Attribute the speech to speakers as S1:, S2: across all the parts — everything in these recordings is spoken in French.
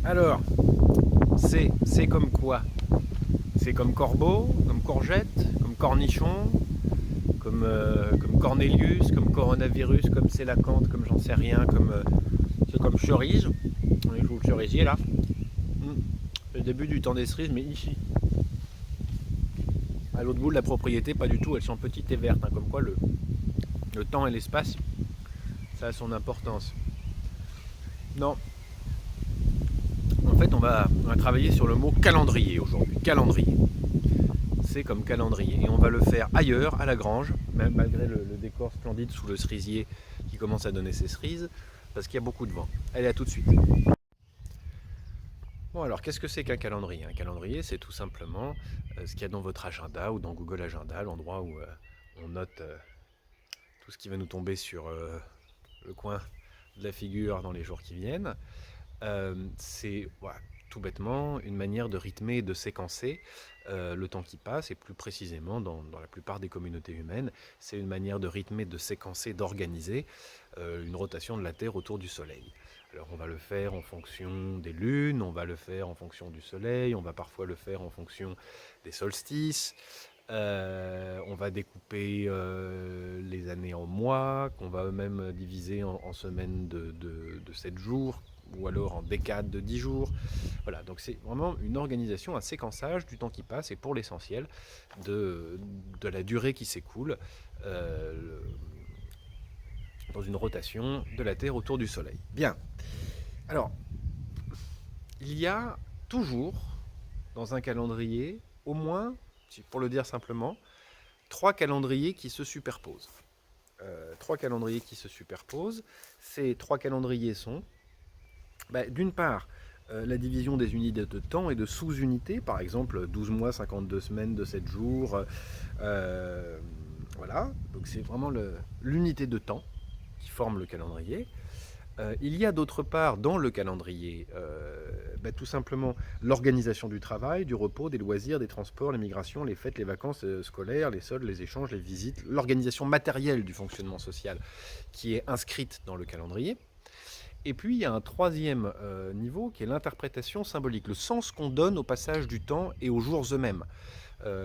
S1: Alors, c'est comme quoi? C'est comme corbeau, comme courgette, comme cornichon, comme Cornelius, comme coronavirus, comme sélacanthe, comme j'en sais rien, c'est comme cerise. On joue le cerisier là. C'est le début du temps des cerises, mais ici. À l'autre bout de la propriété, pas du tout, elles sont petites et vertes, hein, comme quoi le temps et l'espace, ça a son importance. Non, en fait, on va travailler sur le mot calendrier aujourd'hui. Calendrier. C'est comme calendrier. Et on va le faire ailleurs, à la grange, même malgré le décor splendide sous le cerisier qui commence à donner ses cerises, parce qu'il y a beaucoup de vent. Allez, à tout de suite. Bon, alors, qu'est-ce que c'est qu'un calendrier? Un calendrier, c'est tout simplement ce qu'il y a dans votre agenda ou dans Google Agenda, l'endroit où on note tout ce qui va nous tomber sur le coin de la figure dans les jours qui viennent. C'est voilà, tout bêtement une manière de rythmer et de séquencer le temps qui passe, et plus précisément dans la plupart des communautés humaines, c'est une manière de rythmer, de séquencer, d'organiser une rotation de la Terre autour du Soleil. Alors on va le faire en fonction des lunes, on va le faire en fonction du Soleil, on va parfois le faire en fonction des solstices. On va découper les années en mois, qu'on va même diviser en semaines de 7 jours, ou alors en décades de 10 jours. Voilà, donc c'est vraiment une organisation, un séquençage du temps qui passe, et pour l'essentiel, de la durée qui s'écoule euh, dans une rotation de la Terre autour du Soleil. Bien. Alors, il y a toujours, dans un calendrier, au moins, pour le dire simplement, trois calendriers qui se superposent. Trois calendriers qui se superposent. Ces trois calendriers sont, d'une part, la division des unités de temps et de sous-unités, par exemple 12 mois, 52 semaines de 7 jours. Voilà, donc c'est vraiment l'unité de temps qui forme le calendrier. Il y a d'autre part dans le calendrier tout simplement l'organisation du travail, du repos, des loisirs, des transports, les migrations, les fêtes, les vacances scolaires, les soldes, les échanges, les visites, l'organisation matérielle du fonctionnement social qui est inscrite dans le calendrier. Et puis il y a un troisième niveau qui est l'interprétation symbolique, le sens qu'on donne au passage du temps et aux jours eux-mêmes.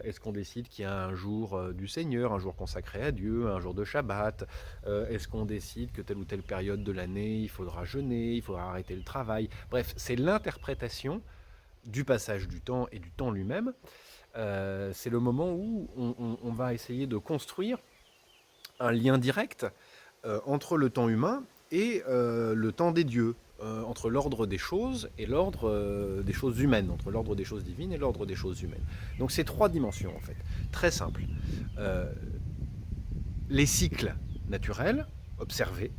S1: Est-ce qu'on décide qu'il y a un jour du Seigneur, un jour consacré à Dieu, un jour de Shabbat? Est-ce qu'on décide que telle ou telle période de l'année, il faudra jeûner, il faudra arrêter le travail? Bref, c'est l'interprétation du passage du temps et du temps lui-même. C'est le moment où on va essayer de construire un lien direct entre le temps humain et le temps des dieux, entre l'ordre des choses et l'ordre des choses humaines, entre l'ordre des choses divines et l'ordre des choses humaines. Donc c'est trois dimensions en fait, très simples. Euh, les cycles naturels, observés,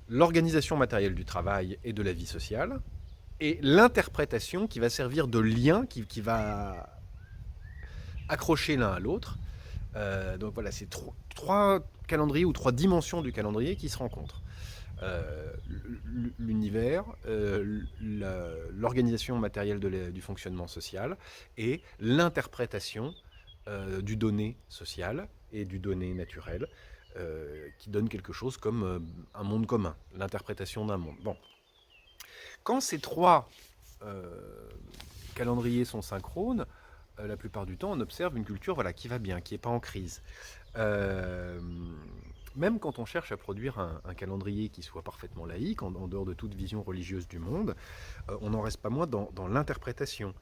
S1: l'organisation matérielle du travail et de la vie sociale, et l'interprétation qui va servir de lien, qui va accrocher l'un à l'autre. Donc voilà, c'est trois calendriers ou trois dimensions du calendrier qui se rencontrent. L'univers, l'organisation matérielle du fonctionnement social et l'interprétation du donné social et du donné naturel qui donne quelque chose comme un monde commun, l'interprétation d'un monde. Bon, quand ces trois euh, calendriers sont synchrones, la plupart du temps, on observe une culture voilà, qui va bien, qui n'est pas en crise. Euh, Même quand on cherche à produire un calendrier qui soit parfaitement laïque, en dehors de toute vision religieuse du monde, on n'en reste pas moins dans l'interprétation.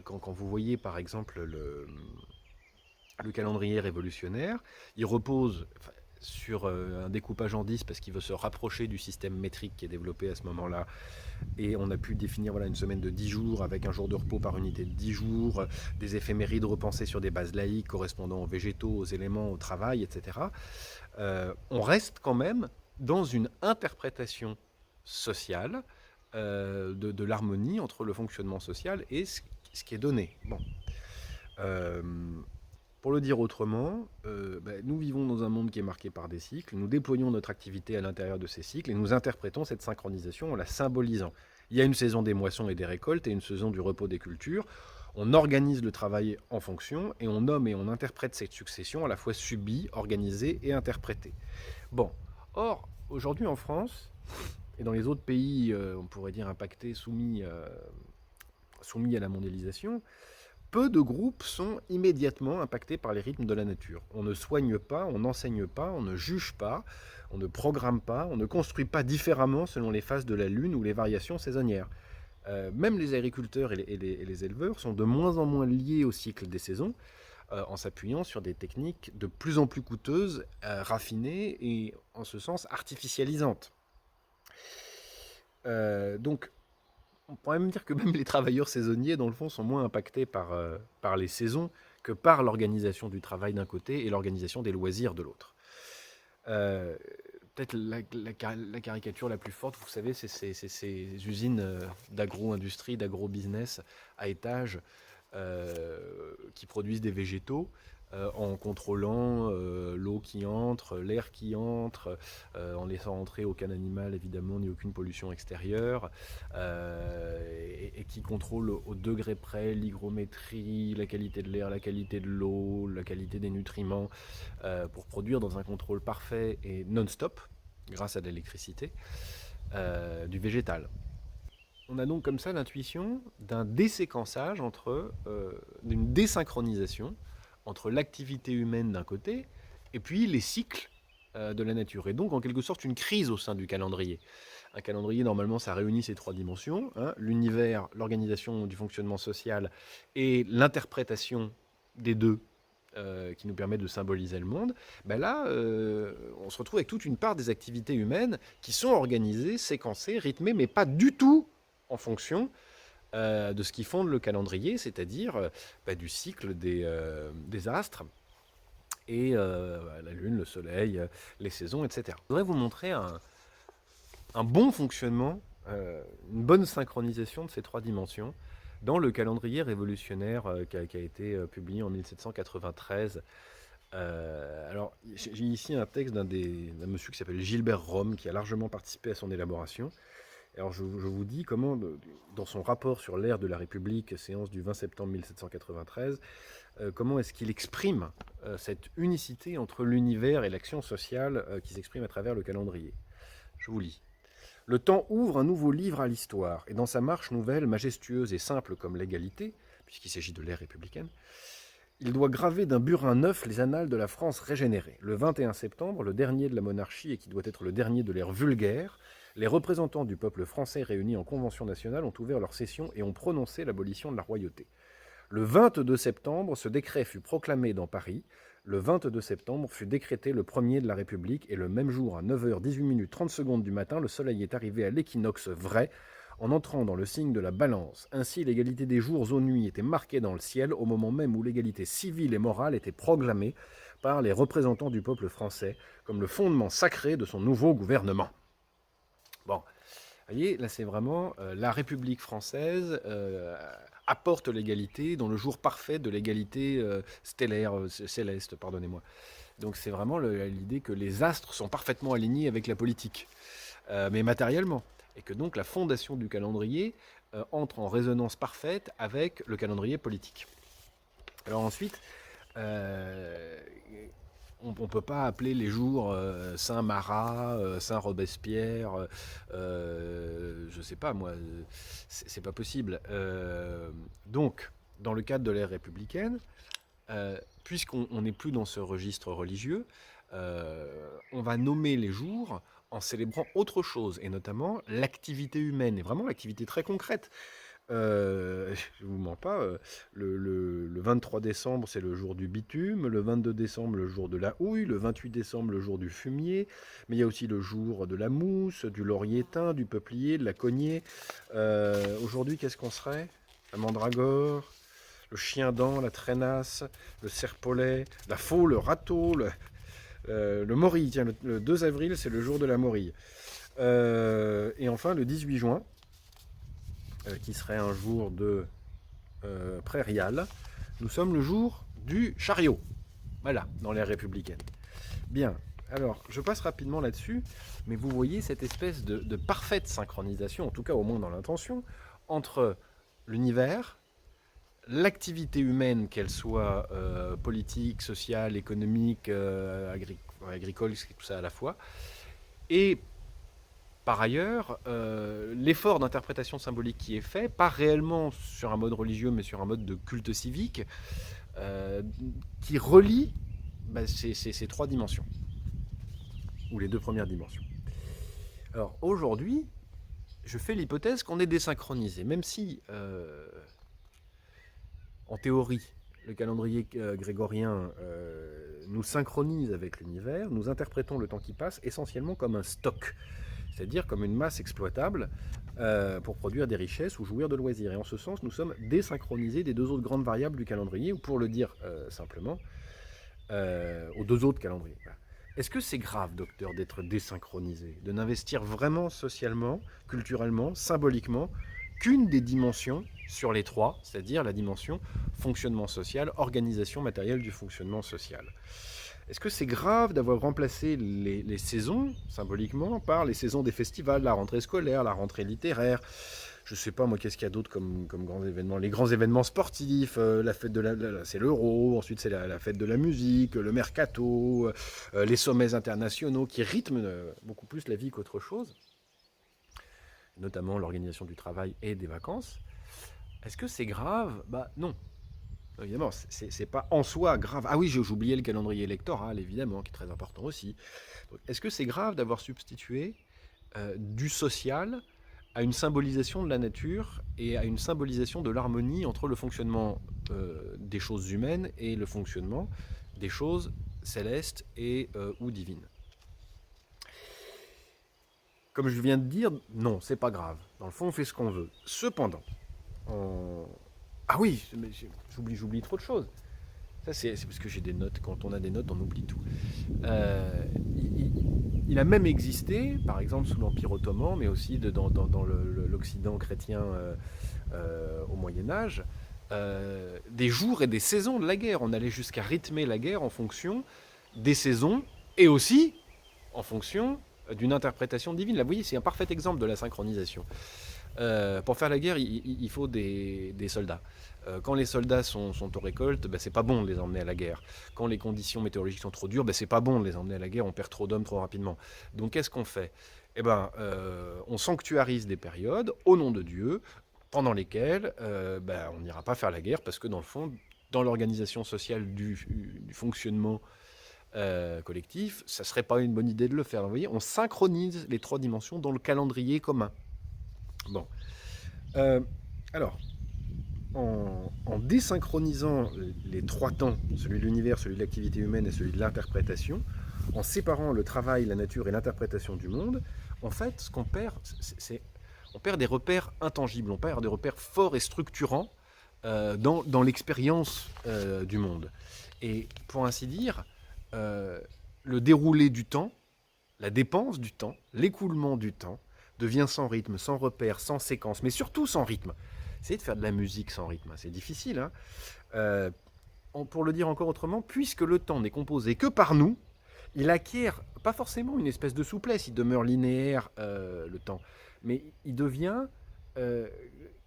S1: Quand vous voyez par exemple le calendrier révolutionnaire, il repose sur un découpage en 10 parce qu'il veut se rapprocher du système métrique qui est développé à ce moment-là. Et on a pu définir voilà, une semaine de 10 jours avec un jour de repos par unité de 10 jours, des éphémérides repensées sur des bases laïques correspondant aux végétaux, aux éléments, au travail, etc. On reste quand même dans une interprétation sociale de l'harmonie entre le fonctionnement social et ce qui est donné. Bon. Euh, pour le dire autrement, nous vivons dans un monde qui est marqué par des cycles, nous déployons notre activité à l'intérieur de ces cycles et nous interprétons cette synchronisation en la symbolisant. Il y a une saison des moissons et des récoltes et une saison du repos des cultures. On organise le travail en fonction et on nomme et on interprète cette succession à la fois subie, organisée et interprétée. Bon, or, aujourd'hui en France, Et dans les autres pays, on pourrait dire impactés, soumis à la mondialisation, peu de groupes sont immédiatement impactés par les rythmes de la nature. On ne soigne pas, on n'enseigne pas, on ne juge pas, on ne programme pas, on ne construit pas différemment selon les phases de la lune ou les variations saisonnières. Même les agriculteurs et les éleveurs sont de moins en moins liés au cycle des saisons, en s'appuyant sur des techniques de plus en plus coûteuses, raffinées et en ce sens artificialisantes. Donc on pourrait même dire que même les travailleurs saisonniers, dans le fond, sont moins impactés par les saisons que par l'organisation du travail d'un côté et l'organisation des loisirs de l'autre. Euh, Peut-être la caricature la plus forte, vous savez, c'est ces usines d'agro-industrie, d'agro-business à étage qui produisent des végétaux en contrôlant l'eau qui entre, l'air qui entre, en laissant entrer aucun animal évidemment ni aucune pollution extérieure, et qui contrôlent au degré près l'hygrométrie, la qualité de l'air, la qualité de l'eau, la qualité des nutriments, pour produire dans un contrôle parfait et non-stop, grâce à de l'électricité, du végétal. On a donc comme ça l'intuition d'un déséquençage d'une désynchronisation entre l'activité humaine d'un côté et puis les cycles de la nature. Et donc en quelque sorte une crise au sein du calendrier. Un calendrier, normalement, ça réunit ces trois dimensions, hein, l'univers, l'organisation du fonctionnement social et l'interprétation des deux qui nous permet de symboliser le monde. Ben là, on se retrouve avec toute une part des activités humaines qui sont organisées, séquencées, rythmées, mais pas du tout en fonction de ce qui fonde le calendrier, c'est-à-dire du cycle des astres et la Lune, le Soleil, les saisons, etc. Je voudrais vous montrer un bon fonctionnement, une bonne synchronisation de ces trois dimensions dans le calendrier révolutionnaire qui a été publié en 1793. Alors, j'ai ici un texte d'un monsieur qui s'appelle Gilbert Rome, qui a largement participé à son élaboration. Alors je vous dis comment, dans son rapport sur l'ère de la République, séance du 20 septembre 1793, comment est-ce qu'il exprime cette unicité entre l'univers et l'action sociale qui s'exprime à travers le calendrier. Je vous lis. Le temps ouvre un nouveau livre à l'histoire, et dans sa marche nouvelle, majestueuse et simple comme l'égalité, puisqu'il s'agit de l'ère républicaine, il doit graver d'un burin neuf les annales de la France régénérée. Le 21 septembre, le dernier de la monarchie et qui doit être le dernier de l'ère vulgaire, les représentants du peuple français réunis en Convention nationale ont ouvert leur session et ont prononcé l'abolition de la royauté. Le 22 septembre, ce décret fut proclamé dans Paris. Le 22 septembre fut décrété le premier de la République et le même jour, à 9h18 30 du matin, le soleil est arrivé à l'équinoxe vrai en entrant dans le signe de la balance. Ainsi, l'égalité des jours aux nuits était marquée dans le ciel au moment même où l'égalité civile et morale était proclamée par les représentants du peuple français comme le fondement sacré de son nouveau gouvernement. Bon, vous voyez, là c'est vraiment la République française apporte l'égalité dans le jour parfait de l'égalité céleste, pardonnez-moi. Donc c'est vraiment l'idée que les astres sont parfaitement alignés avec la politique, mais matériellement. Et que donc la fondation du calendrier entre en résonance parfaite avec le calendrier politique. Alors ensuite, on ne peut pas appeler les jours Saint-Marat, Saint-Robespierre, je sais pas moi, c'est pas possible. Donc, dans le cadre de l'ère républicaine, puisqu'on n'est plus dans ce registre religieux, on va nommer les jours en célébrant autre chose, et notamment l'activité humaine, et vraiment l'activité très concrète. Je ne vous mens pas, le 23 décembre, c'est le jour du bitume, le 22 décembre, le jour de la houille, le 28 décembre, le jour du fumier, mais il y a aussi le jour de la mousse, du laurier thym, du peuplier, de la cognée. Aujourd'hui, qu'est-ce qu'on serait? La mandragore, le chien-dent, la traînasse, le serpolet, la faux, le râteau, le morille. Tiens, le 2 avril, c'est le jour de la morille. Et enfin, le 18 juin, qui serait un jour de prairial, nous sommes le jour du chariot. Voilà, dans l'ère républicaine. Bien, alors je passe rapidement là-dessus, mais vous voyez cette espèce de parfaite synchronisation, en tout cas au moins dans l'intention, entre l'univers, l'activité humaine, qu'elle soit politique, sociale, économique, agricole, tout ça à la fois, et Par ailleurs, l'effort d'interprétation symbolique qui est fait, pas réellement sur un mode religieux, mais sur un mode de culte civique, euh, qui relie ces trois dimensions, ou les deux premières dimensions. Alors aujourd'hui, je fais l'hypothèse qu'on est désynchronisé, même si, en théorie, le calendrier grégorien nous synchronise avec l'univers, nous interprétons le temps qui passe essentiellement comme un stock, c'est-à-dire comme une masse exploitable pour produire des richesses ou jouir de loisirs. Et en ce sens, nous sommes désynchronisés des deux autres grandes variables du calendrier, ou pour le dire simplement, aux deux autres calendriers. Voilà. Est-ce que c'est grave, docteur, d'être désynchronisé, de n'investir vraiment socialement, culturellement, symboliquement, qu'une des dimensions sur les trois, c'est-à-dire la dimension fonctionnement social, organisation matérielle du fonctionnement social? Est-ce que c'est grave d'avoir remplacé les saisons, symboliquement, par les saisons des festivals, la rentrée scolaire, la rentrée littéraire? Je sais pas, moi, qu'est-ce qu'il y a d'autre comme grands événements? Les grands événements sportifs, la fête de c'est l'Euro, ensuite c'est la fête de la musique, le mercato, les sommets internationaux qui rythment beaucoup plus la vie qu'autre chose, notamment l'organisation du travail et des vacances. Est-ce que c'est grave? Bah non. Évidemment, c'est pas en soi grave. Ah oui, j'ai oublié le calendrier électoral, évidemment, qui est très important aussi. Est-ce que c'est grave d'avoir substitué du social à une symbolisation de la nature et à une symbolisation de l'harmonie entre le fonctionnement des choses humaines et le fonctionnement des choses célestes et ou divines? Comme je viens de dire, non, c'est pas grave. Dans le fond, on fait ce qu'on veut. Cependant, on... ah oui, j'oublie trop de choses. Ça, c'est parce que j'ai des notes. Quand on a des notes, on oublie tout. Euh, il a même existé, par exemple sous l'Empire ottoman, mais aussi dans l'Occident chrétien au Moyen Âge, des jours et des saisons de la guerre. On allait jusqu'à rythmer la guerre en fonction des saisons et aussi en fonction d'une interprétation divine. Là, vous voyez, c'est un parfait exemple de la synchronisation. Pour faire la guerre, il faut des soldats. Quand les soldats sont aux récoltes, c'est pas bon de les emmener à la guerre. Quand les conditions météorologiques sont trop dures, c'est pas bon de les emmener à la guerre, on perd trop d'hommes trop rapidement. Donc qu'est-ce qu'on fait? On sanctuarise des périodes au nom de Dieu, pendant lesquelles on n'ira pas faire la guerre, parce que dans le fond, dans l'organisation sociale du fonctionnement collectif, ça serait pas une bonne idée de le faire. Vous voyez, on synchronise les trois dimensions dans le calendrier commun. Bon. Alors, en désynchronisant les trois temps, celui de l'univers, celui de l'activité humaine et celui de l'interprétation, en séparant le travail, la nature et l'interprétation du monde, en fait, ce qu'on perd, on perd des repères intangibles, on perd des repères forts et structurants dans l'expérience du monde. Et pour ainsi dire, le déroulé du temps, la dépense du temps, l'écoulement du temps, devient sans rythme, sans repère, sans séquence, mais surtout sans rythme. Essayez de faire de la musique sans rythme, c'est difficile. Hein. Pour le dire encore autrement, puisque le temps n'est composé que par nous, il acquiert pas forcément une espèce de souplesse, il demeure linéaire le temps, mais il devient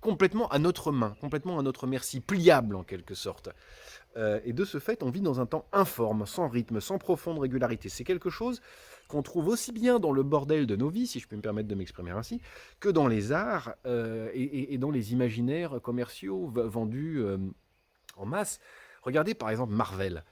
S1: complètement à notre main, complètement à notre merci, pliable en quelque sorte. Et de ce fait, on vit dans un temps informe, sans rythme, sans profonde régularité. C'est quelque chose qu'on trouve aussi bien dans le bordel de nos vies, si je peux me permettre de m'exprimer ainsi, que dans les arts et dans les imaginaires commerciaux vendus en masse. Regardez par exemple Marvel.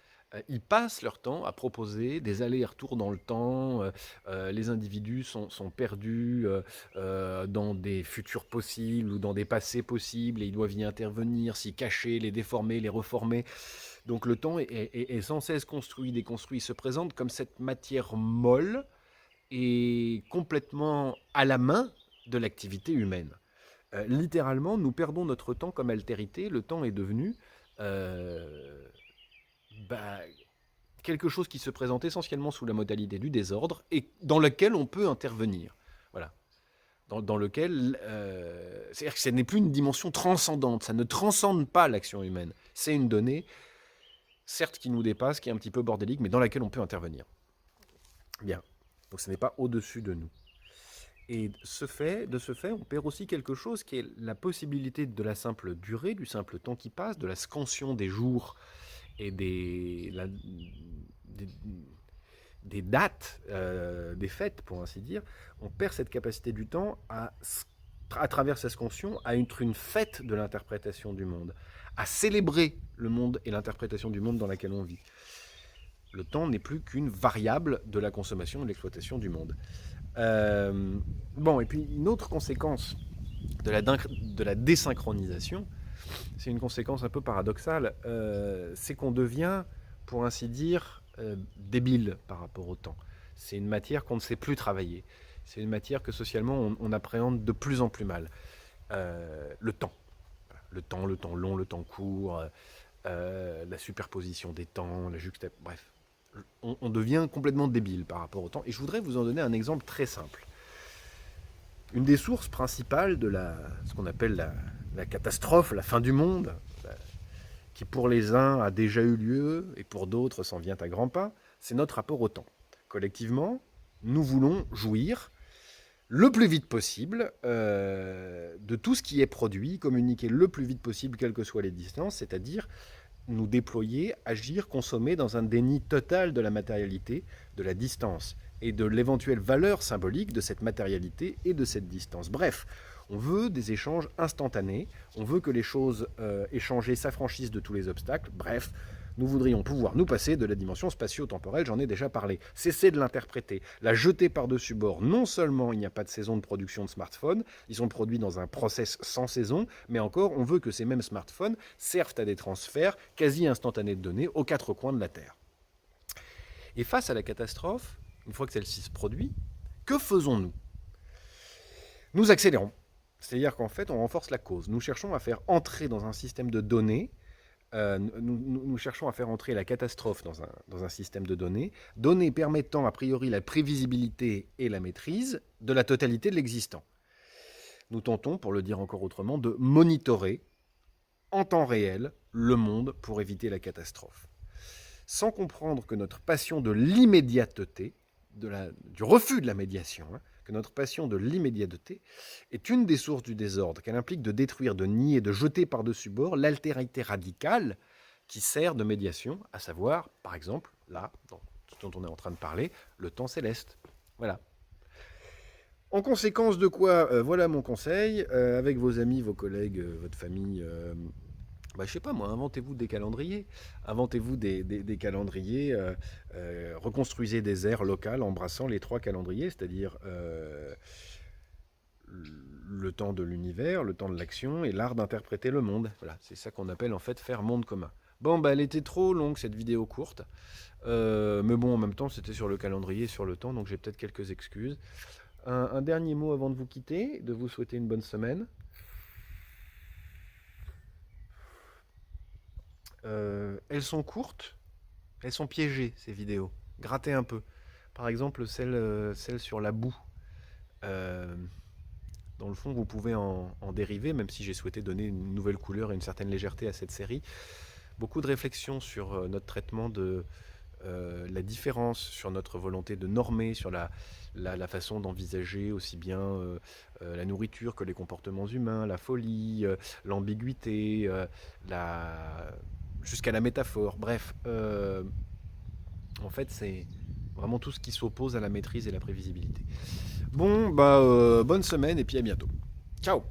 S1: Ils passent leur temps à proposer des allers-retours dans le temps. Les individus sont perdus dans des futurs possibles ou dans des passés possibles et ils doivent y intervenir, s'y cacher, les déformer, les reformer. Donc le temps est sans cesse construit, déconstruit. Il se présente comme cette matière molle et complètement à la main de l'activité humaine. Littéralement, nous perdons notre temps comme altérité. Le temps est devenu euh, bah, quelque chose qui se présente essentiellement sous la modalité du désordre et dans lequel on peut intervenir. Voilà. Dans lequel. C'est-à-dire que ce n'est plus une dimension transcendante, ça ne transcende pas l'action humaine. C'est une donnée, certes qui nous dépasse, qui est un petit peu bordélique, mais dans laquelle on peut intervenir. Bien. Donc ce n'est pas au-dessus de nous. Et de ce fait, on perd aussi quelque chose qui est la possibilité de la simple durée, du simple temps qui passe, de la scansion des jours et des des dates, des fêtes, pour ainsi dire, on perd cette capacité du temps à travers cette conscience, à être une fête de l'interprétation du monde, à célébrer le monde et l'interprétation du monde dans laquelle on vit. Le temps n'est plus qu'une variable de la consommation et de l'exploitation du monde. Bon, et puis une autre conséquence de la désynchronisation, c'est une conséquence un peu paradoxale, c'est qu'on devient, pour ainsi dire, débile par rapport au temps. C'est une matière qu'on ne sait plus travailler. C'est une matière que socialement on appréhende de plus en plus mal. Le temps. Le temps long, le temps court, la superposition des temps, la juxtaposition, bref. On devient complètement débile par rapport au temps. Et je voudrais vous en donner un exemple très simple. Une des sources principales de ce qu'on appelle la catastrophe, la fin du monde, qui pour les uns a déjà eu lieu et pour d'autres s'en vient à grands pas, c'est notre rapport au temps. Collectivement, nous voulons jouir le plus vite possible de tout ce qui est produit, communiquer le plus vite possible, quelles que soient les distances, c'est-à-dire nous déployer, agir, consommer dans un déni total de la matérialité, de la distance et de l'éventuelle valeur symbolique de cette matérialité et de cette distance. Bref, on veut des échanges instantanés, on veut que les choses échangées s'affranchissent de tous les obstacles, bref, nous voudrions pouvoir nous passer de la dimension spatio-temporelle, j'en ai déjà parlé. Cesser de l'interpréter, la jeter par-dessus bord. Non seulement il n'y a pas de saison de production de smartphones, ils sont produits dans un process sans saison, mais encore on veut que ces mêmes smartphones servent à des transferts quasi instantanés de données aux quatre coins de la Terre. Et face à la catastrophe, une fois que celle-ci se produit, que faisons-nous? Nous accélérons. C'est-à-dire qu'en fait, on renforce la cause. Nous cherchons à faire entrer dans un système de données nous cherchons à faire entrer la catastrophe dans un système de données, données permettant a priori la prévisibilité et la maîtrise de la totalité de l'existant. Nous tentons, pour le dire encore autrement, de monitorer en temps réel le monde pour éviter la catastrophe. Sans comprendre que notre passion de l'immédiateté, du refus de la médiation, que notre passion de l'immédiateté est une des sources du désordre, qu'elle implique de détruire, de nier, de jeter par-dessus bord l'altérité radicale qui sert de médiation, à savoir, par exemple, là, dont on est en train de parler, le temps céleste. Voilà. En conséquence de quoi, voilà mon conseil, avec vos amis, vos collègues, votre famille, je sais pas moi, inventez-vous des calendriers. Inventez-vous des calendriers, reconstruisez des aires locales embrassant les trois calendriers, c'est-à-dire le temps de l'univers, le temps de l'action et l'art d'interpréter le monde. Voilà, c'est ça qu'on appelle en fait faire monde commun. Bon, elle était trop longue cette vidéo courte, mais bon, en même temps, c'était sur le calendrier, sur le temps, donc j'ai peut-être quelques excuses. Un dernier mot avant de vous quitter, de vous souhaiter une bonne semaine. Elles sont courtes, elles sont piégées ces vidéos. Grattez un peu. Par exemple, celle sur la boue. Dans le fond, vous pouvez en dériver, même si j'ai souhaité donner une nouvelle couleur et une certaine légèreté à cette série. Beaucoup de réflexions sur notre traitement de la différence, sur notre volonté de normer, sur la façon d'envisager aussi bien la nourriture que les comportements humains, la folie, l'ambiguïté, jusqu'à la métaphore. Bref, en fait, c'est vraiment tout ce qui s'oppose à la maîtrise et la prévisibilité. Bon, bonne semaine et puis à bientôt. Ciao!